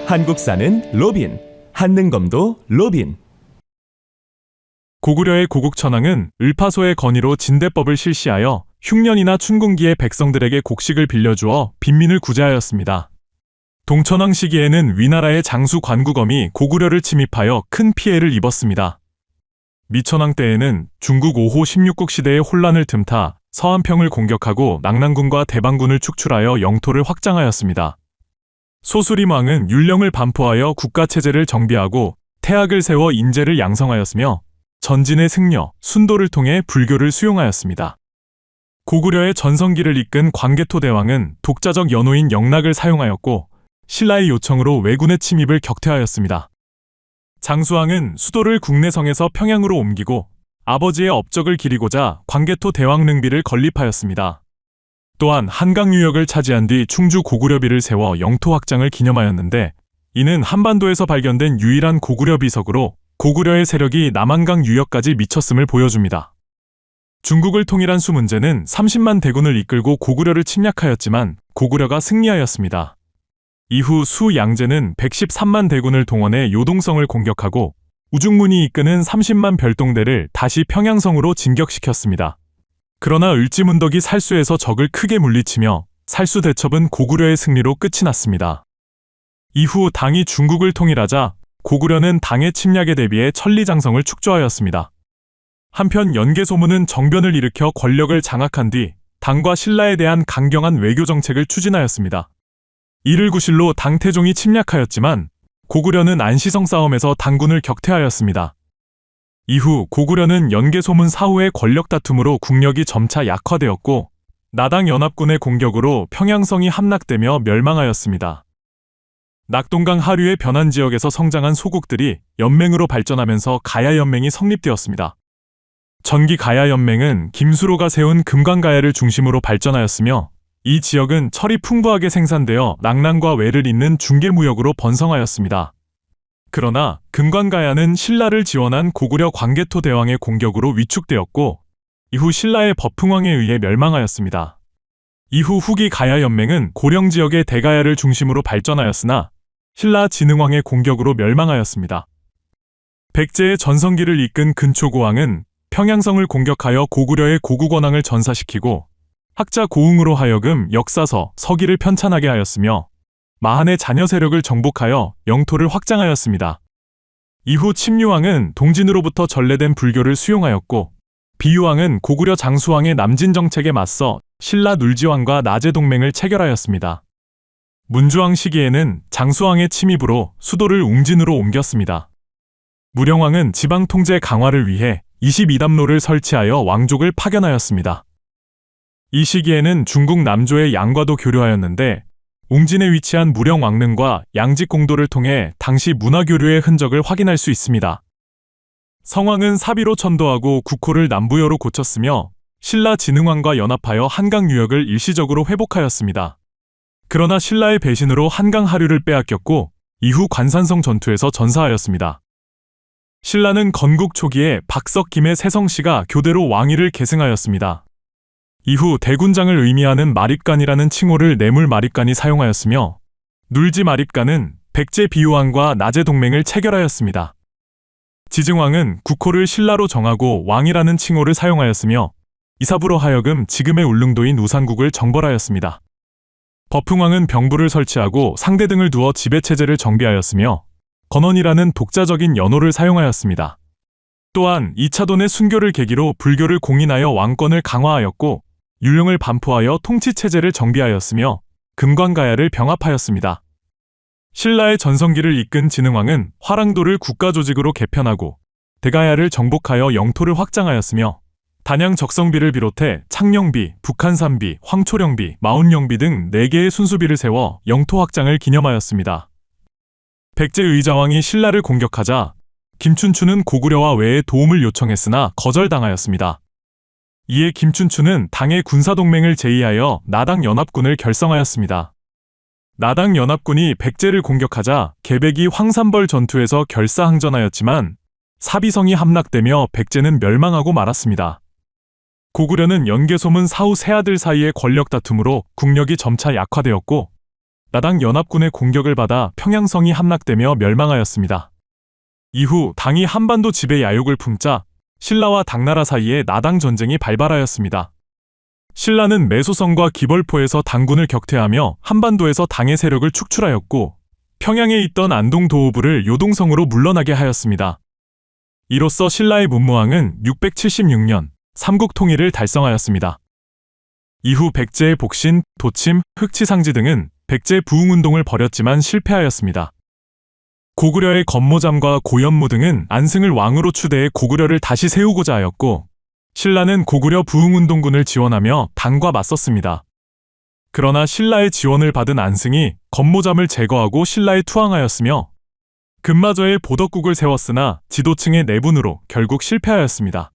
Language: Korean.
한국사는 로빈, 한능검도 로빈. 고구려의 고국천왕은 을파소의 건의로 진대법을 실시하여 흉년이나 춘궁기의 백성들에게 곡식을 빌려주어 빈민을 구제하였습니다. 동천왕 시기에는 위나라의 장수 관구검이 고구려를 침입하여 큰 피해를 입었습니다. 미천왕 때에는 중국 5호 16국 시대의 혼란을 틈타 서안평을 공격하고 낙랑군과 대방군을 축출하여 영토를 확장하였습니다. 소수림왕은 율령을 반포하여 국가체제를 정비하고 태학을 세워 인재를 양성하였으며 전진의 승려, 순도를 통해 불교를 수용하였습니다. 고구려의 전성기를 이끈 광개토 대왕은 독자적 연호인 영락을 사용하였고 신라의 요청으로 왜군의 침입을 격퇴하였습니다. 장수왕은 수도를 국내성에서 평양으로 옮기고 아버지의 업적을 기리고자 광개토 대왕 능비를 건립하였습니다. 또한 한강 유역을 차지한 뒤 충주 고구려비를 세워 영토 확장을 기념하였는데 이는 한반도에서 발견된 유일한 고구려 비석으로 고구려의 세력이 남한강 유역까지 미쳤음을 보여줍니다. 중국을 통일한 수문제는 30만 대군을 이끌고 고구려를 침략하였지만 고구려가 승리하였습니다. 이후 수양제는 113만 대군을 동원해 요동성을 공격하고 우중문이 이끄는 30만 별동대를 다시 평양성으로 진격시켰습니다. 그러나 을지문덕이 살수에서 적을 크게 물리치며 살수 대첩은 고구려의 승리로 끝이 났습니다. 이후 당이 중국을 통일하자 고구려는 당의 침략에 대비해 천리장성을 축조하였습니다. 한편 연개소문은 정변을 일으켜 권력을 장악한 뒤 당과 신라에 대한 강경한 외교 정책을 추진하였습니다. 이를 구실로 당태종이 침략하였지만 고구려는 안시성 싸움에서 당군을 격퇴하였습니다. 이후 고구려는 연개소문 사후의 권력 다툼으로 국력이 점차 약화되었고 나당 연합군의 공격으로 평양성이 함락되며 멸망하였습니다. 낙동강 하류의 변환 지역에서 성장한 소국들이 연맹으로 발전하면서 가야연맹이 성립되었습니다. 전기 가야연맹은 김수로가 세운 금관가야를 중심으로 발전하였으며 이 지역은 철이 풍부하게 생산되어 낙랑과 외를 잇는 중개무역으로 번성하였습니다. 그러나 금관가야는 신라를 지원한 고구려 광개토 대왕의 공격으로 위축되었고 이후 신라의 법흥왕에 의해 멸망하였습니다. 이후 후기 가야연맹은 고령 지역의 대가야를 중심으로 발전하였으나 신라 진흥왕의 공격으로 멸망하였습니다. 백제의 전성기를 이끈 근초고왕은 평양성을 공격하여 고구려의 고국원왕을 전사시키고 학자 고흥으로 하여금 역사서, 서기를 편찬하게 하였으며 마한의 자녀 세력을 정복하여 영토를 확장하였습니다. 이후 침류왕은 동진으로부터 전래된 불교를 수용하였고 비유왕은 고구려 장수왕의 남진 정책에 맞서 신라 눌지왕과 나제 동맹을 체결하였습니다. 문주왕 시기에는 장수왕의 침입으로 수도를 웅진으로 옮겼습니다. 무령왕은 지방 통제 강화를 위해 22담로를 설치하여 왕족을 파견하였습니다. 이 시기에는 중국 남조의 양과도 교류하였는데 웅진에 위치한 무령왕릉과 양직공도를 통해 당시 문화교류의 흔적을 확인할 수 있습니다. 성왕은 사비로 천도하고 국호를 남부여로 고쳤으며 신라 진흥왕과 연합하여 한강 유역을 일시적으로 회복하였습니다. 그러나 신라의 배신으로 한강 하류를 빼앗겼고 이후 관산성 전투에서 전사하였습니다. 신라는 건국 초기에 박석 김의 세성씨가 교대로 왕위를 계승하였습니다. 이후 대군장을 의미하는 마립간이라는 칭호를 내물 마립간이 사용하였으며 눌지 마립간은 백제 비유왕과 나제 동맹을 체결하였습니다. 지증왕은 국호를 신라로 정하고 왕이라는 칭호를 사용하였으며 이사부로 하여금 지금의 울릉도인 우산국을 정벌하였습니다. 법흥왕은 병부를 설치하고 상대 등을 두어 지배체제를 정비하였으며 건원이라는 독자적인 연호를 사용하였습니다. 또한 이차돈의 순교를 계기로 불교를 공인하여 왕권을 강화하였고 율령을 반포하여 통치체제를 정비하였으며 금관가야를 병합하였습니다. 신라의 전성기를 이끈 진흥왕은 화랑도를 국가조직으로 개편하고 대가야를 정복하여 영토를 확장하였으며 단양 적성비를 비롯해 창령비, 북한산비, 황초령비, 마운령비 등 4개의 순수비를 세워 영토 확장을 기념하였습니다. 백제 의자왕이 신라를 공격하자 김춘추는 고구려와 외에 도움을 요청했으나 거절당하였습니다. 이에 김춘추는 당의 군사동맹을 제의하여 나당 연합군을 결성하였습니다. 나당 연합군이 백제를 공격하자 개백이 황산벌 전투에서 결사항전하였지만 사비성이 함락되며 백제는 멸망하고 말았습니다. 고구려는 연개소문 사후 세 아들 사이의 권력 다툼으로 국력이 점차 약화되었고 나당 연합군의 공격을 받아 평양성이 함락되며 멸망하였습니다. 이후 당이 한반도 지배 야욕을 품자 신라와 당나라 사이에 나당 전쟁이 발발하였습니다. 신라는 매소성과 기벌포에서 당군을 격퇴하며 한반도에서 당의 세력을 축출하였고 평양에 있던 안동도호부를 요동성으로 물러나게 하였습니다. 이로써 신라의 문무왕은 676년 삼국 통일을 달성하였습니다. 이후 백제의 복신, 도침, 흑치상지 등은 백제 부흥운동을 벌였지만 실패하였습니다. 고구려의 건모잠과 고연무 등은 안승을 왕으로 추대해 고구려를 다시 세우고자 하였고 신라는 고구려 부흥운동군을 지원하며 당과 맞섰습니다. 그러나 신라의 지원을 받은 안승이 건모잠을 제거하고 신라에 투항하였으며 금마저에 보덕국을 세웠으나 지도층의 내분으로 결국 실패하였습니다.